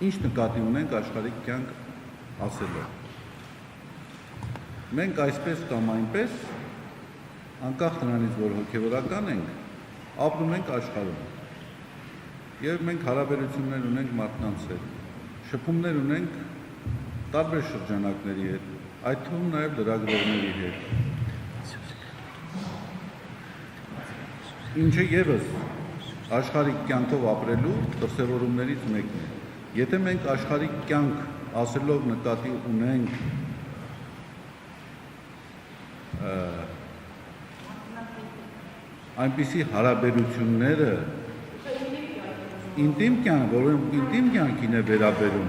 ինչ նկատի ունենք աշխարհիկ կյանք ասելով։ Մենք այսպես կամ այնպես, անկախ նրանից, որ հոգևորական ենք, ապրում ենք աշխարհում։ Եվ մենք հարաբերություններ ունենք մարդկանց հետ, շփումներ ունենք տարբեր շրջանակների հետ, այդ թվում նաև լրագրողների հետ։ Ինչը ևս աշխարհիկ կյանքով ապրելու դրսևորումներից մեկն է։ Եթե մենք աշխարհիկ կյանք ասելով նկատի ունենք այնպիսի հարաբերությունները ինտիմ կյանք, որոնք ինտիմ կյանքին է վերաբերում,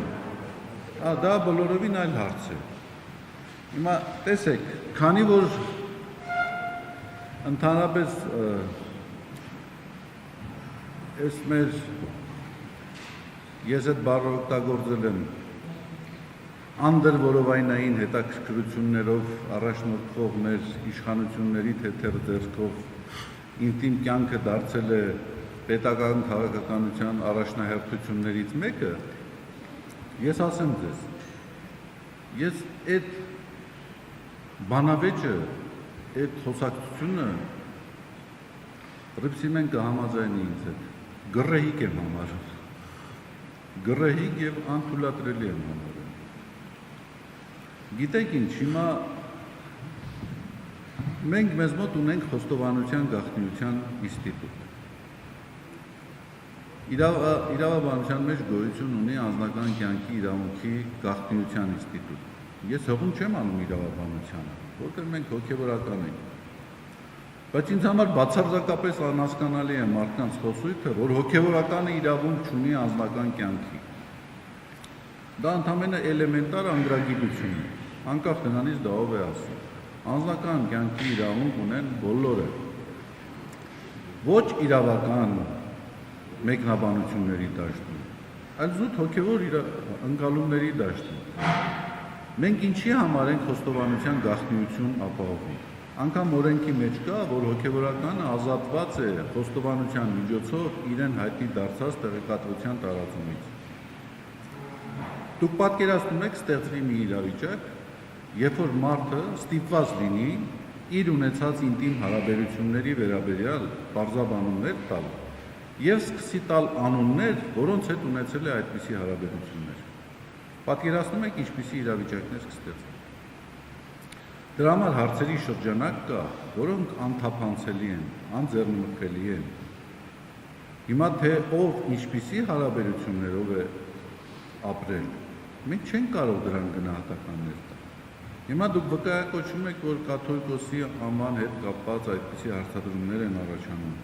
դա բոլորովին այլ հարց է։ Հիմա տեսեք, քանի որ ընդհանրապես ես այդ բառը օգտագործել եմ անդրորովայնային հետաքրքրություններով առաջնորդվող մեր իշխանությունների թեթև ինտիմ կյանքը դարձել է պետական քաղաքականության առաջնահերթություններից մեկը, ես ասեմ ձեզ, ես այդ բանավեճը, այդ խոսակցությունը ռիփսիմեն կհամաձայնի ինձ հետ, գրեհիկ եմ համարում, գրեհիկ և անթույլատրելի եմ համարում։ Գիտեք ինչ, հիմա մենք մեզ մոտ ունենք խոստովանության գաղտնիության ինստիտուտ։ Իրավաբանության մեջ գոյություն ունի անձնական կյանքի իրավունքի գաղտնիության ինստիտուտ։ Ես հողում չեմ անում իրավաբանությանը, որտեղ մենք հոգևորական ենք։ Բայց ինձ համար բացարձակապես անհասկանալի է մարդկանց խոսույթը, որ հոգևորականը իրավունք չունի անձնական կյանքի։ Դա ընդամենը էլեմենտար անդրագիտություն է, անկախ նրանից դա ով է ասում։ Անձնական կյանքի իրավունք ունեն բոլորը։ Ոչ իրավական մեկնաբանությունների դաշտում, այլ զուտ հոգևոր ընկալումների դաշտում։ Մենք ինչի համար ենք խոստովանության գաղտնիություն ապահովում։ Անգամ օրենքի մեջ կա, որ հոգևորականը ազատված է խոստովանության միջոցով իրեն հայտնի դարձած տեղեկատվության տարածումից։ Դուք պատկերացնում եք ստեղծվի մի իրավիճակ, երբ որ մարդը ստիպված լինի իր ունեցած ինտիմ հարաբերությունների վերաբերյալ պարզաբանումներ տալ և սկսի տալ անուններ, որոնց հետ ունեցել է այդպիսի հարաբերություններ։ Պատկերացնում եք ինչպիսի իրավիճակներ կստեղծվի։ Դրա համար հարցերի շրջանակ կա, որոնք անթափանցելի են, անձեռնմխելի են։ Հիմա թե ով ինչպիսի հարաբերություններով է ապրել, մենք չենք կարող դրան գնահատականներ տալ։ Հիմա դուք վկայակոչում եք, որ կաթոլիկոսի անվան հետ կապված այդպիսի հարցադրումներ են առաջանում,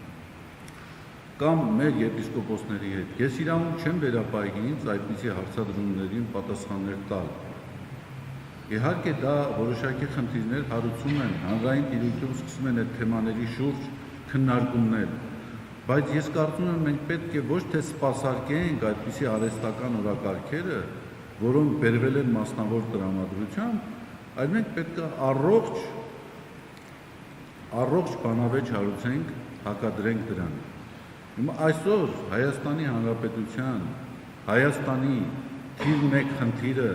կամ մեր եպիսկոպոսների հետ։ Ես իրավունք չեմ վերապահի ինձ այդպիսի հարցադրումներին պատասխաններ տալ։ Իհարկե դա որոշակի խնդիրներ հարուցում են, հանրային տիրույթում սկսում են այդ թեմաների շուրջ քննարկումներ, բայց ես կարծում եմ մենք պետք է ոչ թե սպասարկենք այդպիսի արհեստական օրակարգերը, որոնք բերվել են մասնավոր տրամադրությամբ, այլ մենք պետք է առողջ բանավեճ հարուցենք, հակադրենք դրան։ Հիմա այսօր Հայաստանի Հանրապետության, Հայաստանի թիվ 1 խնդիրը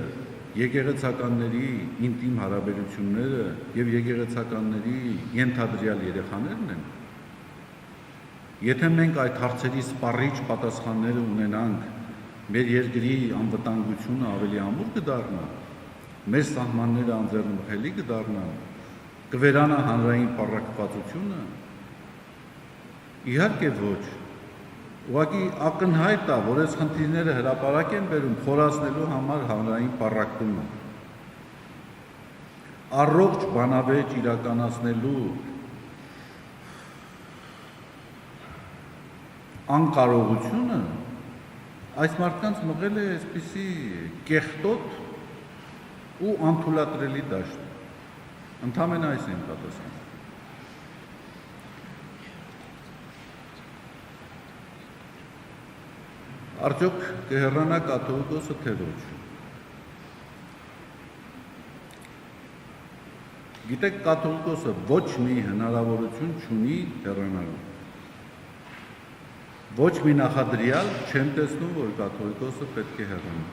եկեղեցականների ինտիմ հարաբերությունները և եկեղեցականների ենթադրյալ երեխաներն են։ Եթե մենք այդ հարցերի սպառիչ պատասխանները ունենանք, մեր երկրի անվտանգությունը ավելի ամուր կդառնա, մեր սահմանները անձեռնմխելի կդառնան, կվերանա հանրային պառակտվածությունը։ Իհարկե ոչ։ Ուղղակի ակնհայտ է, որ այս խնդիրները հրապարակ են բերում խորացնելու համար հանրային պառակտումը։ Առողջ բանավեճ իրականացնելու անկարողությունը այս մարդկանց մղել է այսպիսի կեղտոտ ու անթույլատրելի դաշտ։ Ընդամենը այս են պատասխանում։ Արդյոք կհեռանա կաթոլիկոսը թե ոչ։ Գիտեք, կաթոլիկոսը ոչ մի հնարավորություն չունի հեռանալու։ ոչ մի նախադրյալ չեմ տեսնում, որ կաթողիկոսը պետք է հեռանա։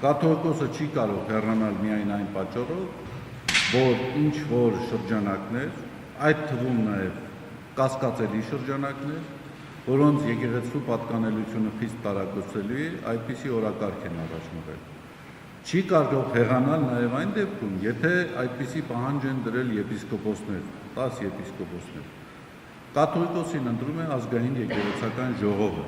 Կաթողիկոսը չի կարող հեռանալ միայն այն պատճառով, որ ինչ որ շրջանակներ, այդ թվում նաև կասկածելի շրջանակներ, որոնց եկեղեցու պատկանելությունը խիստ տարակուսելի է, այդպիսի օրակարգ են առաջնորդել։ Չի կարող հեռանալ նաև այն դեպքում, եթե այդպիսի պահանջ են դրել եպիսկոպոսներ, 10 եպիսկոպոսներ։ Կաթողիկոսին ընտրում է ազգային եկեղեցական ժողովը։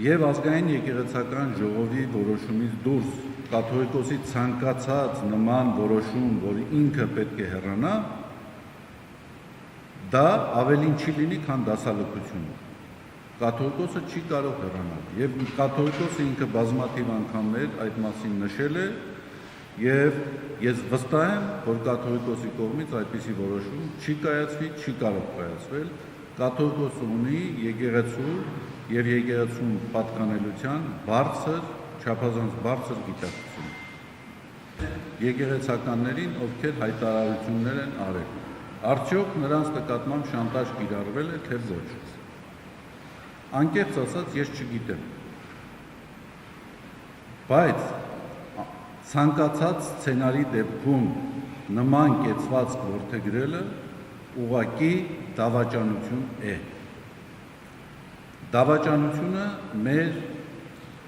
Եվ ազգային եկեղեցական ժողովի որոշումից դուրս կաթողիկոսի ցանկացած նման որոշում, որ ինքը պետք է հեռանա, դա ավելին չի լինի, քան դասալքությունը։ Կաթողիկոսը չի կարող հեռանալ, եւ կաթողիկոսը ինքը բազմաթիվ անգամներ այդ մասին նշել է, եւ ես վստահ եմ, որ կաթողիկոսի կողմից այդպիսի որոշում չի կայացվի, չի կարող կայացվել։ Կաթողիկոսը ունի եկեղեցու եւ եկեղեցուն պատկանելության բարձր, չափազանց բարձր գիտակցություն։ Եկեղեցականներին, ովքեր հայտարարություններ են արել, արդյոք նրանց նկատմամբ շանտաժ կիրառվել է, թե ոչ։ Անկեղծ ասած, ես չգիտեմ, բայց ցանկացած սցենարի դեպքում նման կեցվածք որդեգրելը ուղղակի դավաճանություն է։ Դավաճանությունը մեր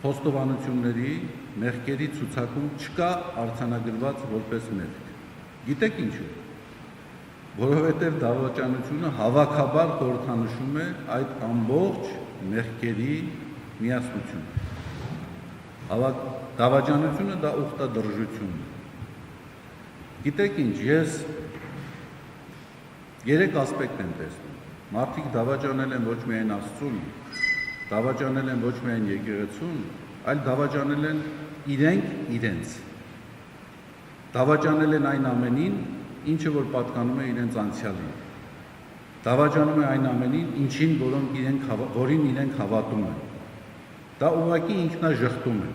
խոստովանությունների մեղքերի ցուցակում չկա արձանագրված որպես մեղք։ Գիտեք ինչու՞։ Որովհետև դավաճանությունը հավաքաբար խորհրդանշում է այդ ամբողջ մեղքերի միասնությունը։ Դավաճանությունը դա ուխտադրժություն է։ Գիտեք ինչ, ես 3 ասպեկտ եմ տեսնում։ Մարդիկ դավաճանել են ոչ միայն Աստծուն, դավաճանել են ոչ միայն եկեղեցուն, այլ դավաճանել են իրենց։ Դավաճանել են այն ամենին, ինչը որ պատկանում է իրենց անցյալին։ Դավաճանում է այն ամենին, որին իրենք հավատում են։ Դա ուղղակի ինքնաժխտում է։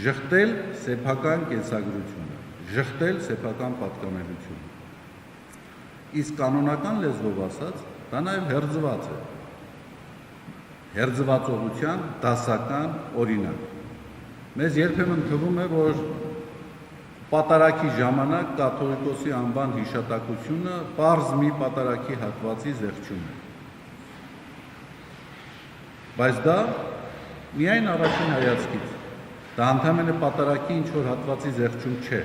Ժխտել սեփական կենսագրությունը, ժխտել սեփական պատկանելությունը։ Իսկ կանոնական լեզվով ասած, դա նաև հերձված է։ Հերձվածողության դասական օրինակ։ Մեզ երբեմն թվում է, որ պատարագի ժամանակ կաթողիկոսի անվան հիշատակությունը պարզ մի պատարագի հատվածի զեղչում է։ Բայց դա միայն առաջին հայացքից, դա ընդհանրապես պատարագի ինչ-որ հատվածի զեղչում չէ։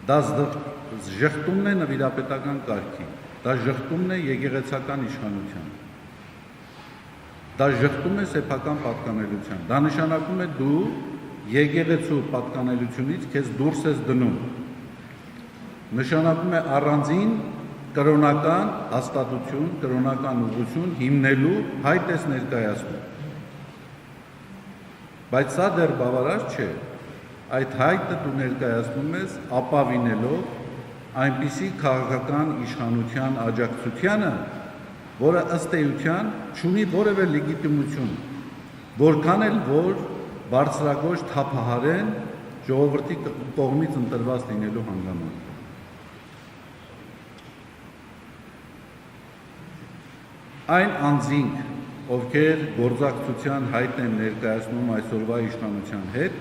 Դա ժխտումն է նվիրապետական կարգի, դա ժխտումն է եկեղեցական իշխանության, դա ժխտում է սեփական պատկանելության, դա նշանակում է դու եկեղեցու պատկանելությունից քեզ դուրս ես դնում, նշանակում է առանձին կրոնական հաստատություն, կրոնական ուղղություն հիմնելու հայտ ես ներկայացնում։ Բայց սա դեռ բավարար չէ, այդ հայտը դու ներկայացնում ես ապավինելով այնպիսի քաղաքական իշխանության աջակցությանը, որը ըստ էության չունի որևէ լեգիտիմություն, որքան էլ որ բարձրագույն թափահարեն ժողովրդի կողմից ընտրված լինելու հանգամանք։ Այն անձինք, ովքեր գործակցության հայտ են ներկայացնում այսօրվա իշխանության հետ,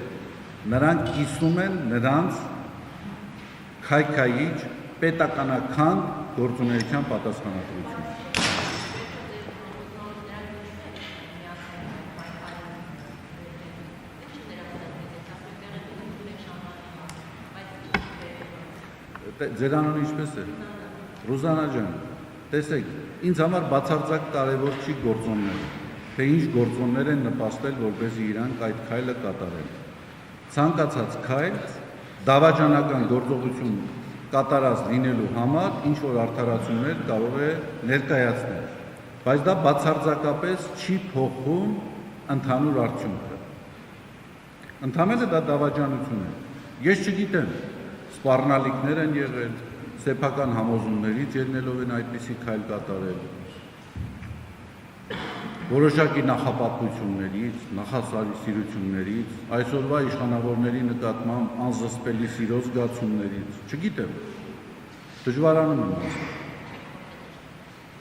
նրանք կիսում են նրանց քայքայիչ պետականական գործունեության պատասխանատվությունը։ Ձեր անունը ինչպես է։ Ռուզանա ջան, տեսեք, ինձ համար բացարձակ կարևոր չի գործոնները, թե ինչ գործոններ են նպաստել, որպեսզի իրանք այդ քայլը կատարեն։ Ցանկացած քայլ դավաճանական գործողություն կատարած լինելու համար ինչ որ արդարացումներ կարող է ներկայացնել, բայց դա բացարձակապես չի փոխում ընդհանուր արդյունքը։ Ընդհանրապես դա դավաճանություն է։ Ես չգիտեմ, սպառնալիքներ են եղել, սեփական համոզումներից ելնելով են այդպիսի քայլ կատարել, որոշակի նախապատվություններից, նախասիրություններից, այսօրվա իշխանավորների նկատմամբ անզսպելի սիրո զգացումներից, չգիտեմ, դժվարանում եմ ասել։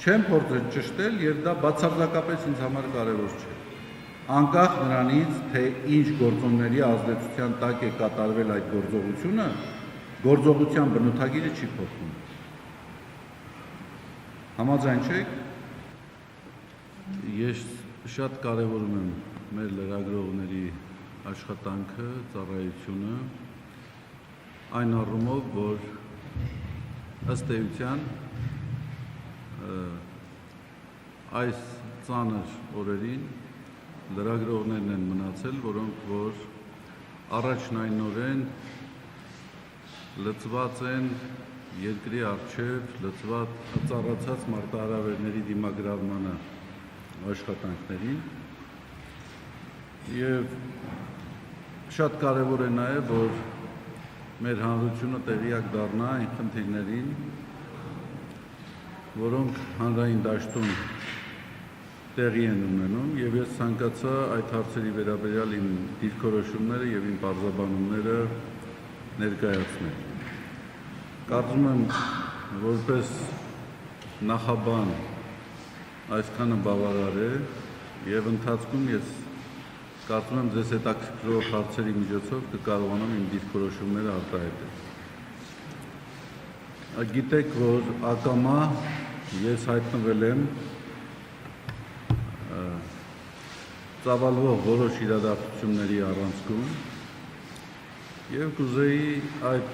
Չեմ փորձել ճշտել եւ դա բացարձակապես ինձ համար կարեւոր չէ։ Անկախ նրանից, թե ինչ գործոնների ազդեցության տակ է կատարվել այդ գործողությունը, գործողության բնութագիրը չի փոխվում։ Համաձայն չեք։ Ես շատ կարևորում եմ մեր լրագրողների աշխատանքը, ծառայությունը, այն առումով, որ ըստ էության այս ծանր օրերին լրագրողներն են մնացել, որոնք որ առաջնայինորեն լծված են երկրի առջև ծառացած մարտահրավերների դիմագրավմանը աշխատանքներին եւ շատ կարեւոր է նաեւ, որ մեր հանրությունը տեղյակ դառնա այն խնդիրներին, որոնք հանրային դաշտում տեղի են ունենում եւ ես ցանկացա այդ հարցերի վերաբերյալ իմ դիրքորոշումները եւ իմ բարձրաբանումները ներկայացնել։ Կարծում եմ, որպես նախաբան այսքանը բավարար է եւ ընթացքում ես կարծում եմ ձեզ հետաքրքրող հարցերի միջոցով կկարողանամ իմ դիրքորոշումները արտահայտել։ Գիտեք, որ ակամա ես հայտնվել եմ ծավալվող որոշ իրադարձությունների առանցքում եւ կուզեի այդ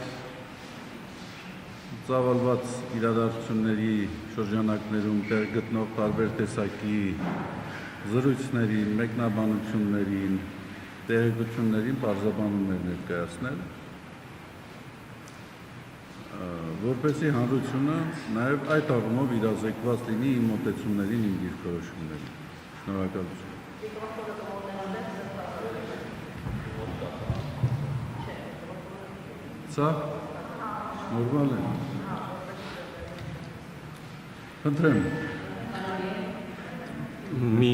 ծավալված իրադարձությունների շրջանակներում տեղ գտնող տարբեր տեսակի զրույցներին, մեկնաբանություններին, տեղեկություններին բարձրաբանումներ ներկայացնել, որպեսզի հանրությունը նաեւ այդ առումով իրազեկված լինի իմ մոտեցումներին, իմ դիրքորոշումներին։ Շնորհակալություն։ Սա նորմալ է։ Խնդրեմ։ Մի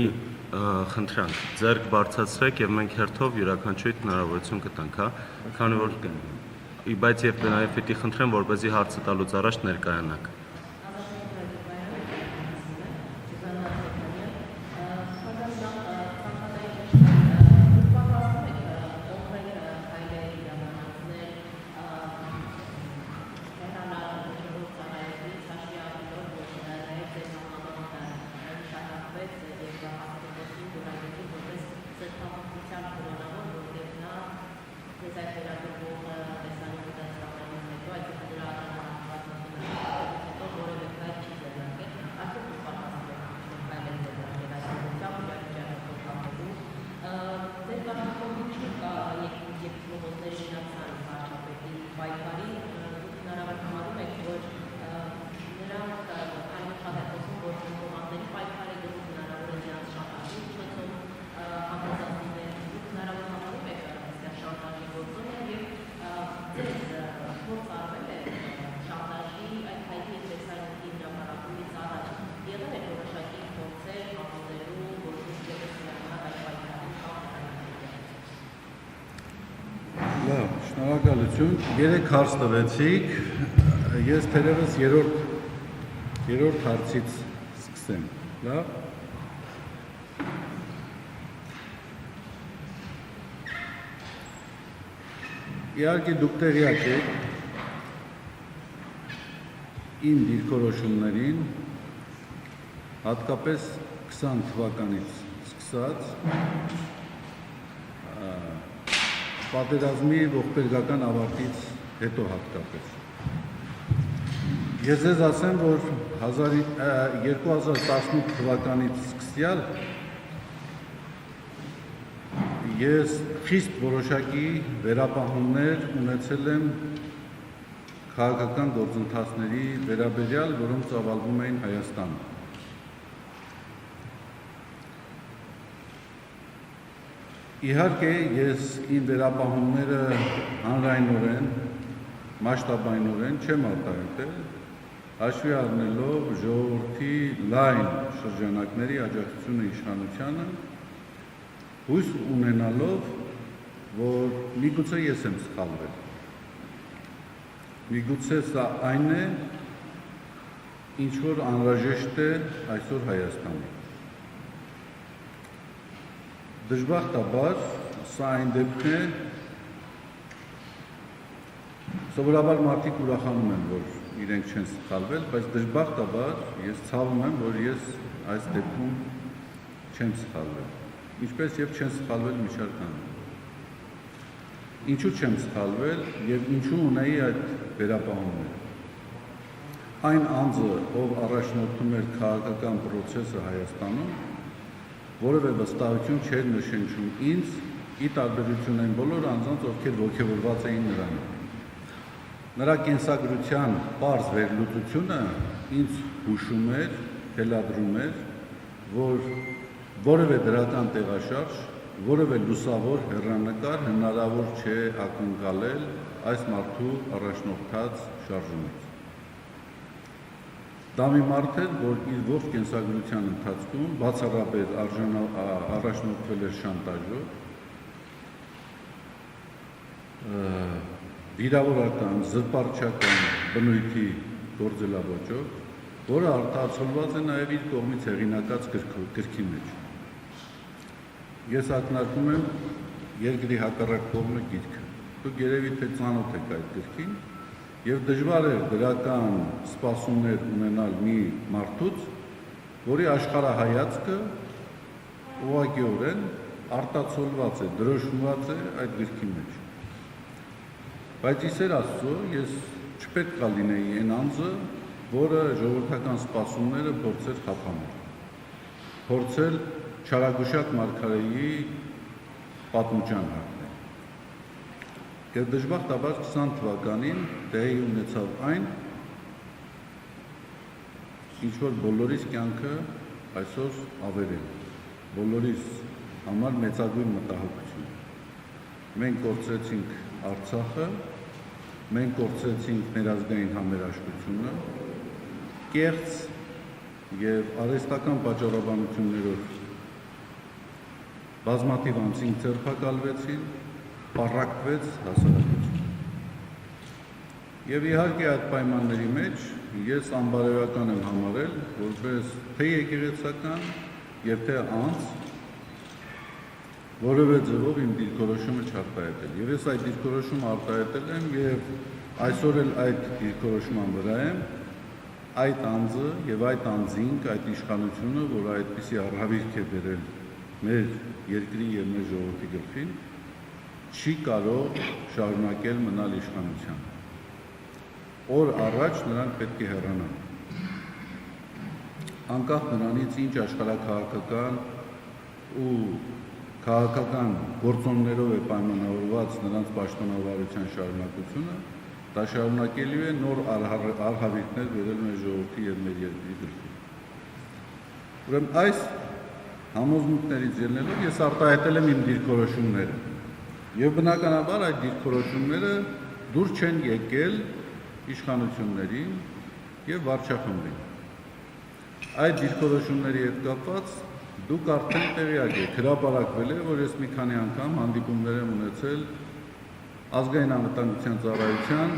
խնդրանք, ձեռք բարձրացրեք եւ մենք հերթով յուրաքանչյուրի հնարավորություն կտանք, հա, քանի որ բայց եւ նաեւ պիտի խնդրեմ, որպեսզի հարցը տալուց առաջ ներկայանաք։ Շնորհակալություն։ 3 հարց տվեցիք, ես թերևս երրորդ հարցից սկսեմ, լավ։ Իհարկե դուք տեղյակ եք իմ դիրքորոշումներին, հատկապես 20 թվականից սկսած պատերազմի ողբերգական ավարտից հետո հատկապես։ Ես ձեզ ասեմ, որ 2018 թվականից սկսյալ ես խիստ որոշակի վերապահումներ ունեցել եմ քաղաքական գործընթացների վերաբերյալ, որոնք ծավալվում էին Հայաստանում։ Իհարկե, ես իմ վերապահումները հանրայնորեն, մասշտաբայնորեն չեմ արտահայտել, հաշվի առնելով ժողովրդի լայն շրջանակների աջակցությունը իշխանությանը, հույս ունենալով, որ միգուցե ես եմ սխալվել։ Միգուցե սա այն է, ինչ որ անհրաժեշտ է այսօր Հայաստանի։ Դժբախտաբար սա այն դեպքն է, սովորաբար մարդիկ ուրախանում են, որ իրենք չեն սխալվել, բայց դժբախտաբար ես ցավում եմ, որ ես այս դեպքում չեմ սխալվել, ինչպես եւ չեն սխալվել մի շարք անձինք։ Ինչու չեմ սխալվել եւ ինչու ունեի այդ վերապահումները։ Այն անձը, ով առաջնորդում էր քաղաքական process-ը Հայաստանում, որևէ վստահություն չէր նշենչում ինձ, ի տարբերություն այն բոլոր անձանց, ովքեր ոգևորված էին նրանով։ Նրա կենսագրության պարզ վերլուծությունը ինձ հուշում էր, թելադրում էր, որ որևէ դրական տեղաշարժ, որևէ լուսավոր հեռանկար հնարավոր չէ ակնկալել այս մարդու առաջնորդած շարժումից։ Դա մի մարդ էր, որ իր ողջ կենսագրության ընթացքում բացառապես առաջնորդվել էր շանտաժով, վիրավորական, զրպարտչական բնույթի գործելավոճով, որը արտացոլված է նաև իր կողմից հեղինակած գրքի մեջ։ Ես ակնարկում եմ երկրի հակառակ կողմը գիրքը։ Դուք երևի թե ծանոթ եք այդ գրքին, եւ դժվար է դրական սպասումներ ունենալ մի մարդուց, որի աշխարհահայացքը ուղղակիորեն արտացոլված է, դրոշմված է այդ գրքի մեջ։ Բայց իսեր Աստծո, ես չպետք է լինեի այն անձը, որը ժողովրդական սպասումները փորձեր խափանել, փորձել Չարագուշակ Մարգարեի պատմության հագնել։ Եվ դժբախտաբար 20 թվականին տեղի ունեցավ այն, ինչ որ բոլորիս կյանքը այսօր ավերել, բոլորիս համար մեծագույն մտահոգություն։ Մենք կորցրեցինք Արցախը, մենք կորցրեցինք ներազգային համերաշխությունը, կեղծ եւ արհեստական պատճառաբանություններով բազմաթիվ անձինք ձերբակալվեցին, պառակվեց հասարակությունը։ Եվ իհարկե այդ պայմանների մեջ ես անբարոյական եմ համարել, որպես թե եկեղեցական եւ թե անձ, որևէ ձևով իմ դիրքորոշումը չարտահայտել։ Եվ ես այդ դիրքորոշումը արտահայտել եմ եւ այսօր էլ այդ դիրքորոշման վրա եմ, այդ անձը եւ այդ անձինք, այդ իշխանությունը, որը այդպիսի արհավիրք է բերել մեր երկրի եւ մեր ժողովրդի գլխին, չի կարող շարունակել մնալ իշխանության։ Օր առաջ նրանք պետք է հեռանան։ Անկախ նրանից ինչ աշխարհաքաղաքական ու քաղաքական գործոններով է պայմանավորված նրանց պաշտոնավարության շարունակությունը, դա շարունակելու է նոր արհավիրքներ բերել մեր ժողովրդի եւ մեր երկրի գլխին։ Ուրեմն այս համոզմունքներից ելնելով ես արտահայտել եմ իմ դիրքորոշումները եւ բնականաբար այդ դիրքորոշումները դուր չեն եկել իշխանություններին եւ վարչախմբին։ Այդ դիրքորոշումների հետ կապված դուք արդեն տեղյակ եք, հրապարակվել է, որ ես մի քանի անգամ հանդիպումներ եմ ունեցել ազգային անվտանգության ծառայության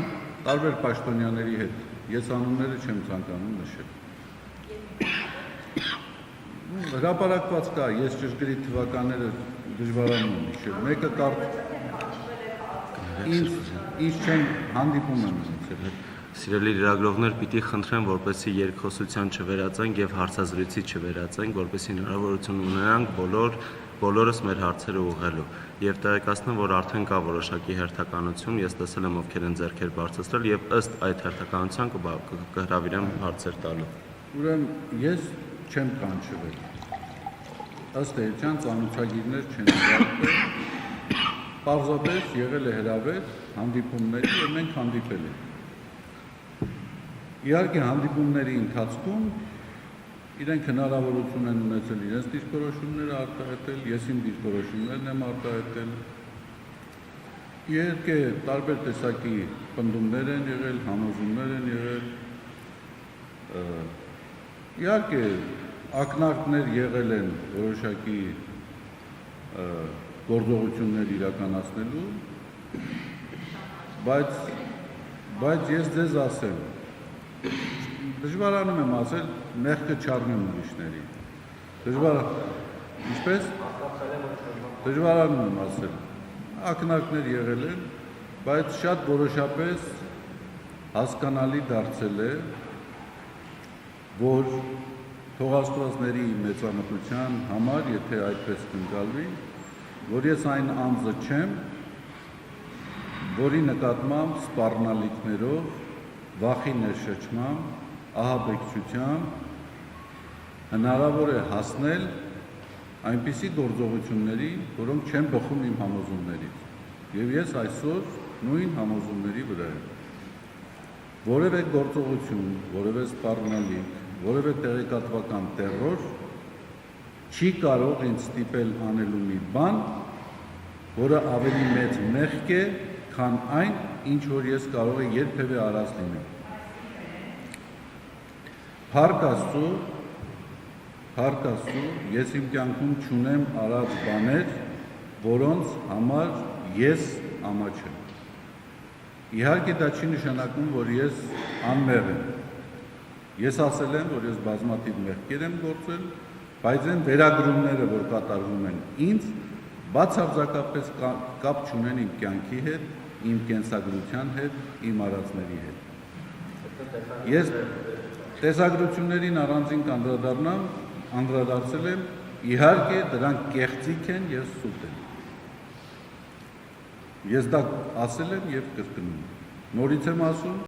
տարբեր պաշտոնյաների հետ։ Ես անունները չեմ ցանկանում նշել։ Հրապարակված կա, ես ճշգրիտ թվականները դժվարանում եմ նշել։ Մեկը ինչ չեն հանդիպում եմ ունեցել։ Սիրելի լրագրողներ, պիտի խնդրեմ, որպեսզի երկխոսության չվերածենք եւ հարցազրույցի չվերածենք, որպեսզի հնարավորություն ունենանք բոլորս մեր հարցերը ուղղելու։ Եվ տեղեկացնեմ, որ արդեն կա որոշակի հերթականություն, ես տեսել եմ ովքեր են ձեռքեր բարձրացրել եւ ըստ այդ հերթականության կհրավիրեմ հարցեր տալու։ Ուրեմն ես չեմ կանչվել։ Ըստ էության ծանոթագիրներ չեն հրավիրել։ Պարզապես եղել է հրավեր հանդիպումների եւ մենք հանդիպել ենք։ Իհարկե հանդիպումների ընթացքում իրենք հնարավորություն են ունեցել իրենց դիրքորոշումները արտահայտել, ես իմ դիրքորոշումներն եմ արտահայտել։ Իհարկե տարբեր տեսակի պնդումներ են եղել, համոզումներ են եղել։ Իհարկե ակնարկներ եղել են որոշակի գործողություններ իրականացնելու, բայց ես ձեզ ասեմ, Դժվարանում եմ ասել, մեղքը չառնեմ ուրիշների։ Ինչպես։ Դժվարանում եմ ասել, ակնարկներ եղել են, բայց շատ որոշապես հասկանալի դարձել է, որ թողաստվածների մեծամտության համար, եթե այդպես կընկալվի, որ ես այն անձը չեմ, որի նկատմամբ սպառնալիքներով, վախի ներշնչմամբ, ահաբեկչությամբ հնարավոր է հասնել այնպիսի գործողությունների, որոնք չեն բխում իմ համոզումներից։ Եվ ես այսօր նույն համոզումների վրա եմ։ Որևէ գործողություն, որևէ սպառնալիք, որևէ տեղեկատվական տեռոր չի կարող ինձ ստիպել անելու մի բան, որը ավելի մեծ մեղք է, քան այն, ինչ որ ես կարող եմ երբևէ արած լինել։ Փառք Աստծո, ես իմ կյանքում չունեմ արած բաներ, որոնց համար ես ամաչ եմ։ Իհարկե դա չի նշանակում, որ ես անմեղ եմ։ Ես ասել եմ, որ ես բազմաթիվ մեղքեր եմ գործել, բայց այն վերագրումները, որ կատարվում են ինձ, բացարձակապես կապ չունեն իմ կյանքի հետ, իմ կենսագրության հետ, իմ արածների հետ։ Ես տեսագրություններին առանձին անդրադարձել եմ, իհարկե դրանք կեղծիք են եւ սուտ են։ Ես դա ասել եմ եւ կրկնում եմ։ Նորից եմ ասում,